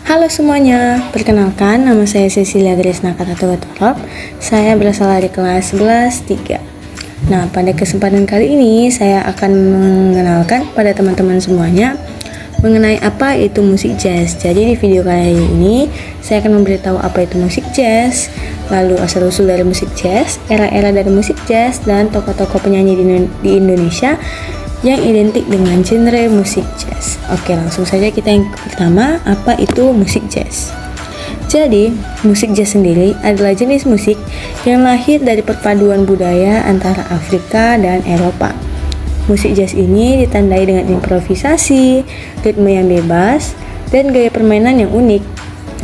Halo semuanya, perkenalkan nama saya Cecilia Gresna Katatugatorop. Saya berasal dari kelas 11-3. Nah, pada kesempatan kali ini saya akan mengenalkan pada teman-teman semuanya mengenai apa itu musik jazz. Jadi di video kali ini saya akan memberitahu apa itu musik jazz, lalu asal-usul dari musik jazz, era-era dari musik jazz, dan tokoh-tokoh penyanyi di Indonesia yang identik dengan genre musik jazz. Oke, langsung saja kita yang pertama, apa itu musik jazz? Jadi, musik jazz sendiri adalah jenis musik yang lahir dari perpaduan budaya antara Afrika dan Eropa. Musik jazz ini ditandai dengan improvisasi, ritme yang bebas, dan gaya permainan yang unik.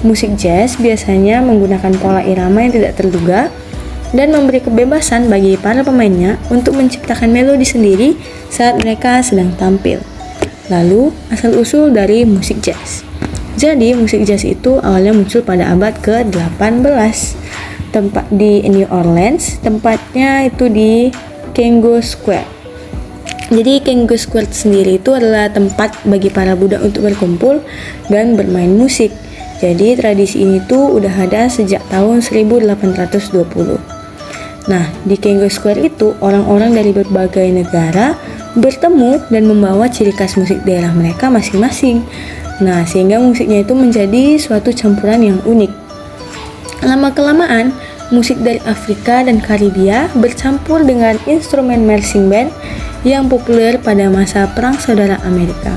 Musik jazz biasanya menggunakan pola irama yang tidak terduga dan memberi kebebasan bagi para pemainnya untuk menciptakan melodi sendiri saat mereka sedang tampil. Lalu, asal-usul dari musik jazz. Jadi, musik jazz itu awalnya muncul pada abad ke-18. Tempat di New Orleans, tempatnya itu di Congo Square. Jadi, Congo Square sendiri itu adalah tempat bagi para budak untuk berkumpul dan bermain musik. Jadi, tradisi ini tuh udah ada sejak tahun 1820. Nah, di Congo Square itu orang-orang dari berbagai negara bertemu dan membawa ciri khas musik daerah mereka masing-masing. Nah, sehingga musiknya itu menjadi suatu campuran yang unik. Lama-kelamaan, musik dari Afrika dan Karibia bercampur dengan instrumen marching band yang populer pada masa Perang Saudara Amerika.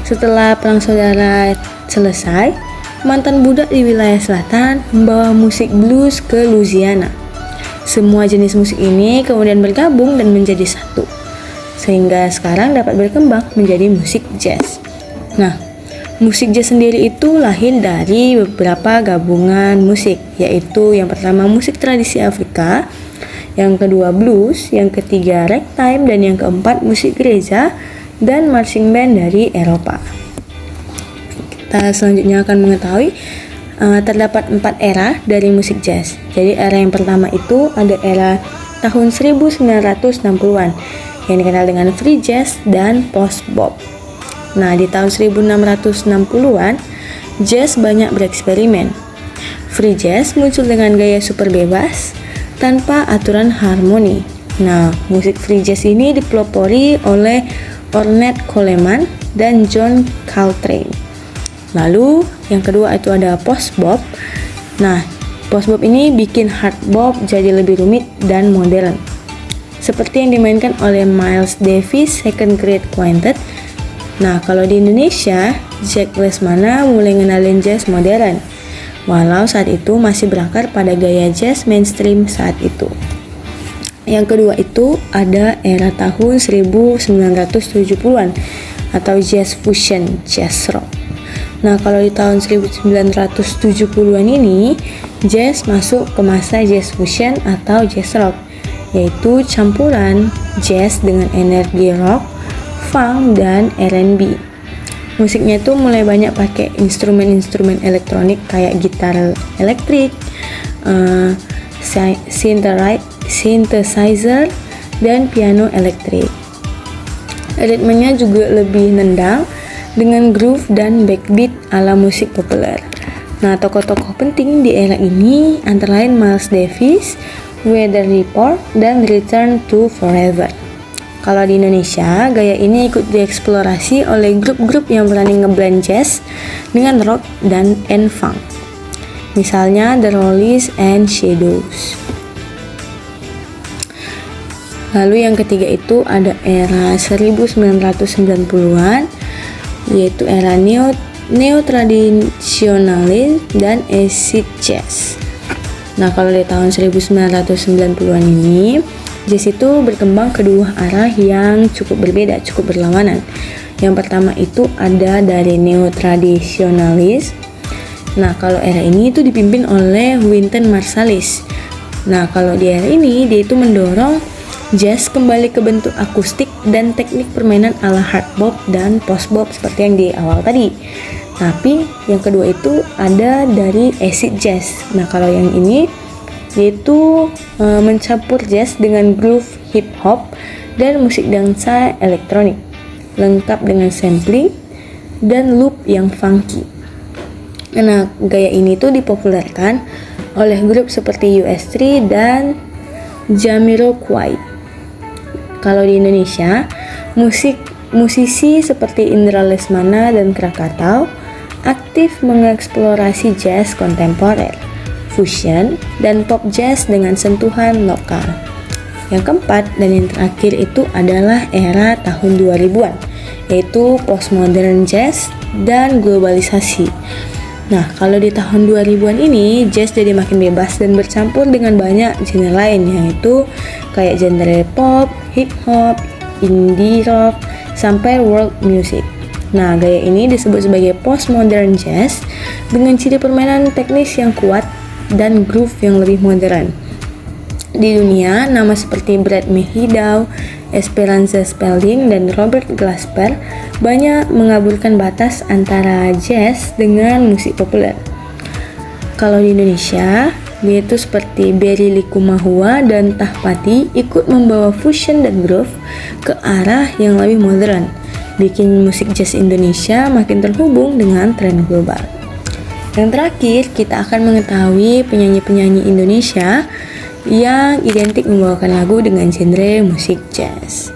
Setelah Perang Saudara selesai, mantan budak di wilayah selatan membawa musik blues ke Louisiana. Semua jenis musik ini kemudian bergabung dan menjadi satu, sehingga sekarang dapat berkembang menjadi musik jazz. Nah, musik jazz sendiri itu lahir dari beberapa gabungan musik, yaitu yang pertama musik tradisi Afrika, yang kedua blues, yang ketiga ragtime, dan yang keempat musik gereja dan marching band dari Eropa. Kita selanjutnya akan mengetahui terdapat 4 era dari musik jazz. Jadi era yang pertama itu ada era tahun 1960-an yang dikenal dengan free jazz dan post bop. Nah, di tahun 1660-an jazz banyak bereksperimen. Free jazz muncul dengan gaya super bebas tanpa aturan harmoni. Nah, musik free jazz ini dipelopori oleh Ornette Coleman dan John Coltrane. Lalu yang kedua itu ada post bop. Nah, post bop ini bikin hard bop jadi lebih rumit dan modern, seperti yang dimainkan oleh Miles Davis Second Grade Quintet. Nah, kalau di Indonesia, Jack Lesmana mulai ngenalin jazz modern, walau saat itu masih berakar pada gaya jazz mainstream saat itu. Yang kedua itu ada era tahun 1970-an atau jazz fusion, jazz rock. Nah, kalau di tahun 1970-an ini, jazz masuk ke masa jazz fusion atau jazz rock, yaitu campuran jazz dengan energi rock, funk, dan R&B. Musiknya itu mulai banyak pakai instrumen-instrumen elektronik kayak gitar elektrik, synthesizer, dan piano elektrik. Ritmenya juga lebih nendang dengan groove dan backbeat ala musik populer. Nah, tokoh-tokoh penting di era ini antara lain Miles Davis, Weather Report, dan Return to Forever. Kalau di Indonesia, gaya ini ikut dieksplorasi oleh grup-grup yang berani ngeblend jazz dengan rock dan funk. Misalnya The Rollies and Shadows. Lalu yang ketiga itu ada era 1990-an, yaitu era neo-tradisionalis dan acid jazz. Nah, kalau di tahun 1990-an ini, jazz itu berkembang ke dua arah yang cukup berbeda, cukup berlawanan. Yang pertama itu ada dari neo-tradisionalis. Nah, kalau era ini itu dipimpin oleh Wynton Marsalis. Nah, kalau di era ini dia itu mendorong jazz kembali ke bentuk akustik dan teknik permainan ala hard bop dan post bop seperti yang di awal tadi. Tapi yang kedua itu ada dari acid jazz. Nah, kalau yang ini yaitu mencampur jazz dengan groove hip hop dan musik dansa elektronik, lengkap dengan sampling dan loop yang funky. Nah, gaya ini tuh dipopulerkan oleh grup seperti US3 dan Jamiroquai. Kalau di Indonesia, musisi seperti Indra Lesmana dan Krakatau aktif mengeksplorasi jazz kontemporer, fusion, dan pop jazz dengan sentuhan lokal. Yang keempat dan yang terakhir itu adalah era tahun 2000-an, yaitu postmodern jazz dan globalisasi. Nah, kalau di tahun 2000-an ini, jazz jadi makin bebas dan bercampur dengan banyak genre lain, yaitu kayak genre pop, hip hop, indie rock, sampai world music. Nah, gaya ini disebut sebagai postmodern jazz dengan ciri permainan teknis yang kuat dan groove yang lebih modern. Di dunia, nama seperti Brad Mehldau, Esperanza Spalding, dan Robert Glasper banyak mengaburkan batas antara jazz dengan musik populer. Kalau di Indonesia, yaitu seperti Berry Likumahua dan Tahpati ikut membawa fusion dan groove ke arah yang lebih modern, bikin musik jazz Indonesia makin terhubung dengan tren global. Yang terakhir, kita akan mengetahui penyanyi-penyanyi Indonesia yang identik membawakan lagu dengan genre musik jazz.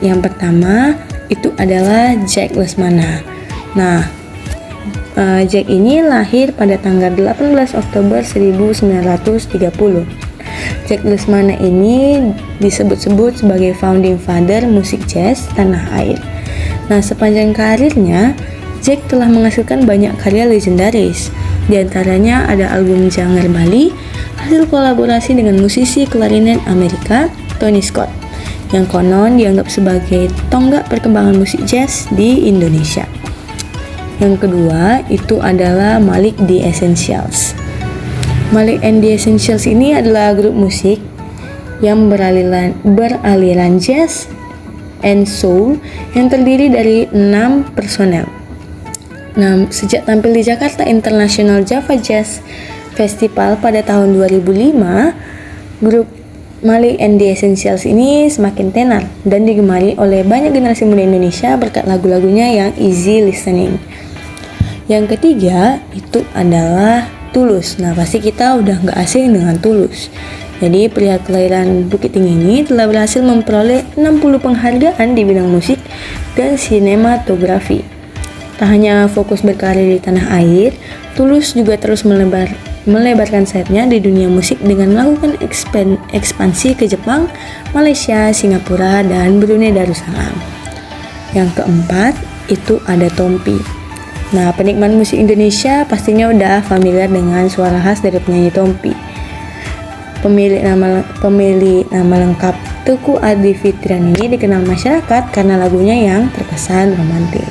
Yang pertama itu adalah Jack Lesmana. Nah, Jack ini lahir pada tanggal 18 Oktober 1930. Jack Lesmana ini disebut-sebut sebagai founding father musik jazz tanah air. Nah, sepanjang karirnya, Jack telah menghasilkan banyak karya legendaris. Di antaranya ada album Janger Bali, hasil kolaborasi dengan musisi klarinet Amerika, Tony Scott, yang konon dianggap sebagai tonggak perkembangan musik jazz di Indonesia. Yang kedua itu adalah Malik The Essentials. Malik and The Essentials ini adalah grup musik yang beraliran jazz and soul yang terdiri dari 6 personel. Nah, sejak tampil di Jakarta International Java Jazz Festival pada tahun 2005, grup Malik and The Essentials ini semakin tenar dan digemari oleh banyak generasi muda Indonesia berkat lagu-lagunya yang easy listening. Yang ketiga itu adalah Tulus. Nah, pasti kita udah gak asing dengan Tulus. Jadi pria kelahiran Bukit Tinggi ini telah berhasil memperoleh 60 penghargaan di bidang musik dan sinematografi. Tak hanya fokus berkarir di tanah air, Tulus juga terus melebarkan sayapnya di dunia musik dengan melakukan ekspansi ke Jepang, Malaysia, Singapura, dan Brunei Darussalam. Yang keempat itu ada Tompi. Nah, penikmat musik Indonesia pastinya udah familiar dengan suara khas dari penyanyi Tompi. Pemilik nama lengkap Teguh Adi Fitrian ini dikenal masyarakat karena lagunya yang terkesan romantis.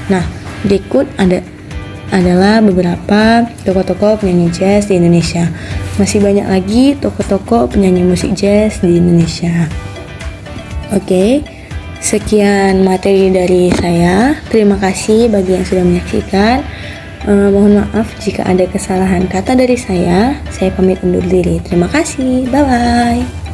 Nah, berikut adalah beberapa tokoh-tokoh penyanyi jazz di Indonesia. Masih banyak lagi tokoh-tokoh penyanyi musik jazz di Indonesia. Oke, sekian materi dari saya. Terima kasih bagi yang sudah menyaksikan. Mohon maaf jika ada kesalahan kata dari saya. Saya pamit undur diri. Terima kasih. Bye-bye.